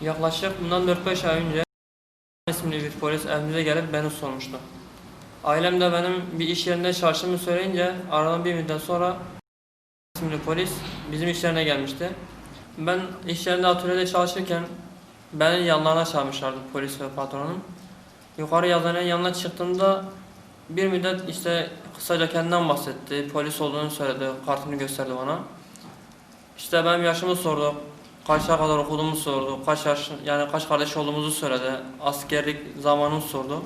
Yaklaşık bundan 4-5 ay önce isimli bir polis evimize gelip beni sormuştu. Ailem de benim bir iş yerinde çalıştığımı söyleyince aradan bir müddet sonra isimli polis bizim iş yerine gelmişti. Ben iş yerinde atölyede çalışırken beni yanlarına çağırmışlardı polis ve patronum. Yukarı yazanın yanına çıktığımda bir müddet işte kısaca kendinden bahsetti. Polis olduğunu söyledi, kartını gösterdi bana. İşte benim yaşımı sordu. Kaça kadar okuduğumu sordu. Kaç kardeş olduğumuzu söyledi. Askerlik zamanımı sordu.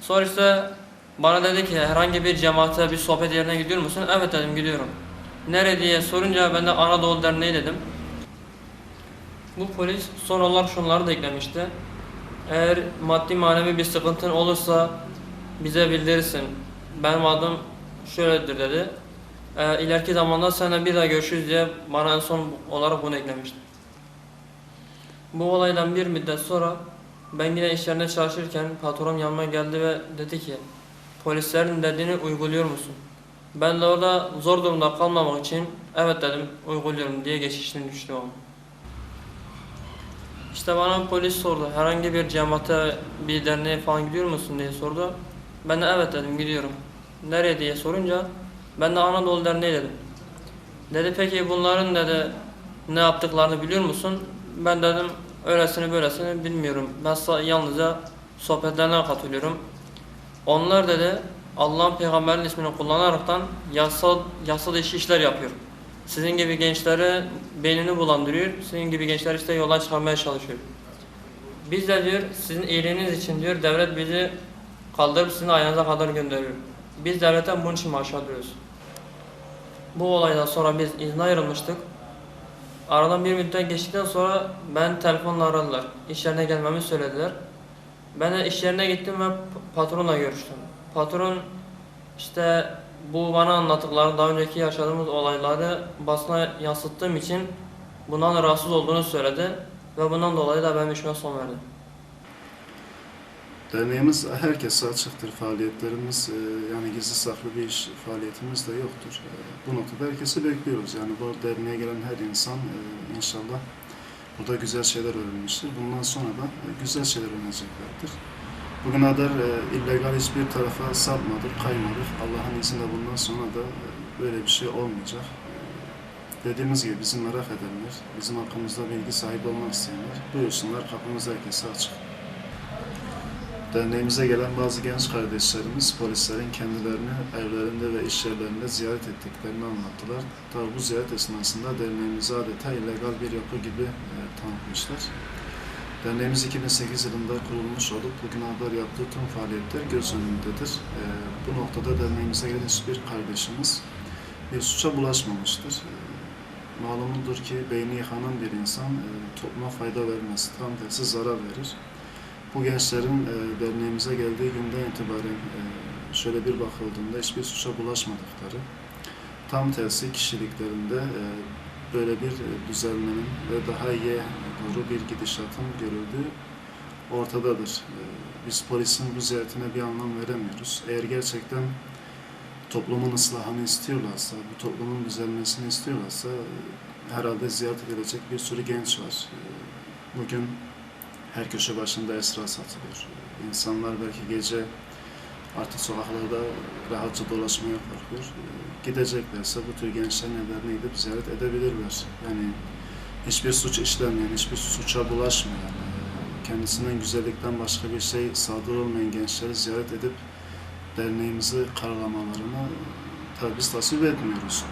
Sonra işte bana dedi ki herhangi bir cemaate, bir sohbet yerine gidiyor musun? Evet dedim, gidiyorum. Nereye diye sorunca ben de Anadolu Derneği dedim. Bu polis son olarak şunları da eklemişti. Eğer maddi manevi bir sıkıntın olursa bize bildirirsin. Benim adım şöyledir dedi. İleriki zamanda seninle bir daha görüşürüz diye bana en son olarak bunu eklemişti. Bu olaydan bir müddet sonra ben yine iş yerinde çalışırken patronum yanıma geldi ve dedi ki polislerin dediğini uyguluyor musun? Ben de orada zor durumda kalmamak için evet dedim, uyguluyorum diye geçişini düştüm ama. İşte bana polis sordu, herhangi bir cemaate, bir derneğe falan gidiyor musun diye sordu. Ben de evet dedim, gidiyorum. Nereye diye sorunca ben de Anadolu Derneği dedim. Dedi peki bunların dedi ne yaptıklarını biliyor musun? Ben dedim öylesini böylesini bilmiyorum. Ben yalnızca sohbetlerine katılıyorum. Onlar dedi Allah'ın peygamberin ismini kullanaraktan yasal dışı işler yapıyor. Sizin gibi gençleri beynini bulandırıyor. Sizin gibi gençler işte yoldan çıkarmaya çalışıyor. Biz de diyor sizin iyiliğiniz için diyor devlet bizi kaldırıp sizin ayağınıza kadar gönderiyor. Biz devletten bunun için maaş alıyoruz. Bu olaydan sonra biz izne ayrılmıştık. Aradan bir müddet geçtikten sonra ben telefonla aradılar. İş yerine gelmemi söylediler. Ben de iş yerine gittim ve patronla görüştüm. Patron işte bu bana anlattıkları daha önceki yaşadığımız olayları basına yansıttığım için bundan rahatsız olduğunu söyledi ve bundan dolayı da benim işime son verdi. Derneğimiz herkese açıktır. Faaliyetlerimiz yani gizli saklı bir iş faaliyetimiz de yoktur. Bu noktada herkesi bekliyoruz. Yani bu derneğe gelen her insan inşallah burada güzel şeyler öğrenmiştir. Bundan sonra da güzel şeyler öğreneceklerdir. Bugüne kadar illegal hiçbir tarafa sapmadık, kaymadık. Allah'ın izniyle bundan sonra da böyle bir şey olmayacak. Dediğimiz gibi bizi merak edenler, bizim hakkımızda bilgi sahibi olmak isteyenler buyursunlar, kapımız herkese açık. Derneğimize gelen bazı genç kardeşlerimiz polislerin kendilerini evlerinde ve iş yerlerinde ziyaret ettiklerini anlattılar. Tabi bu ziyaret esnasında derneğimizi adeta illegal bir yapı gibi tanıtmışlar. Derneğimiz 2008 yılında kurulmuş olup bugüne kadar yaptığı tüm faaliyetler göz önündedir. Bu noktada derneğimize gelen hiçbir kardeşimiz bir suça bulaşmamıştır. Malumudur ki beyni yıkanan bir insan topluma fayda vermez, tam tersi zarar verir. Bu gençlerin derneğimize geldiği günden itibaren şöyle bir bakıldığında hiçbir suça bulaşmadıkları, tam tersi kişiliklerinde böyle bir düzelmenin ve daha iyi doğru bir gidişatın görüldüğü ortadadır. Biz polisin bu ziyaretine bir anlam veremiyoruz. Eğer gerçekten toplumun ıslahını istiyorlarsa, bu toplumun düzelmesini istiyorlarsa herhalde ziyaret edilecek bir sürü genç var. Bugün her köşe başında esrar satılıyor. İnsanlar belki gece artık sokaklarda rahatça dolaşmaya korkuyor. Gideceklerse bu tür gençlerin evlerine gidip ziyaret edebilirler. Yani hiçbir suç işlemeyen, hiçbir suça bulaşmayan, kendisinden güzellikten başka bir şey sadır olmayan gençleri ziyaret edip derneğimizi karalamalarını tabii biz tasvip etmiyoruz.